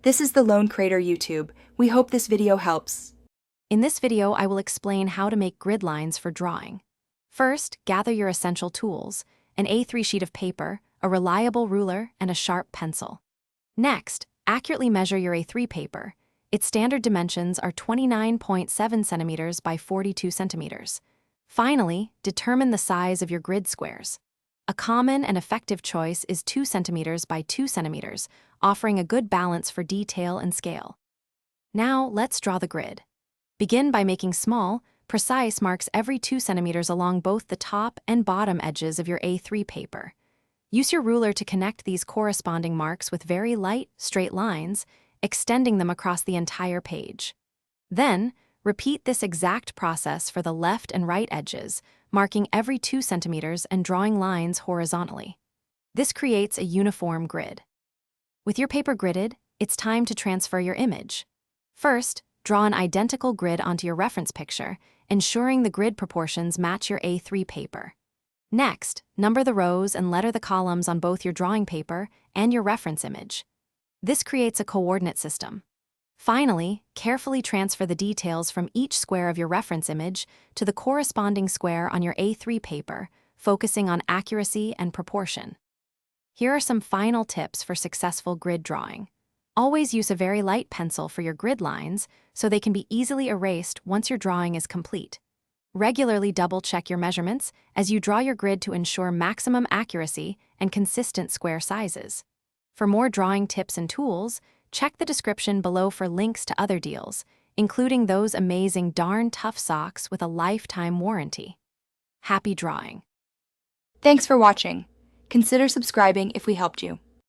This is the Lone Crater YouTube. We hope this video helps. In this video, I will explain how to make grid lines for drawing. First, gather your essential tools: an A3 sheet of paper, a reliable ruler, and a sharp pencil. Next, accurately measure your A3 paper. Its standard dimensions are 29.7 centimeters by 42 centimeters. Finally, determine the size of your grid squares. A common and effective choice is 2 centimeters by 2 centimeters, offering a good balance for detail and scale. Now, let's draw the grid. Begin by making small, precise marks every 2 centimeters along both the top and bottom edges of your A3 paper. Use your ruler to connect these corresponding marks with very light, straight lines, extending them across the entire page. Then, repeat this exact process for the left and right edges, marking every 2 centimeters and drawing lines horizontally. This creates a uniform grid. With your paper gridded, it's time to transfer your image. First, draw an identical grid onto your reference picture, ensuring the grid proportions match your A3 paper. Next, number the rows and letter the columns on both your drawing paper and your reference image. This creates a coordinate system. Finally, carefully transfer the details from each square of your reference image to the corresponding square on your A3 paper, focusing on accuracy and proportion. Here are some final tips for successful grid drawing. Always use a very light pencil for your grid lines so they can be easily erased once your drawing is complete. Regularly double-check your measurements as you draw your grid to ensure maximum accuracy and consistent square sizes. For more drawing tips and tools, check the description below for links to other deals, including those amazing darn tough socks with a lifetime warranty. Happy drawing! Thanks for watching. Consider subscribing if we helped you.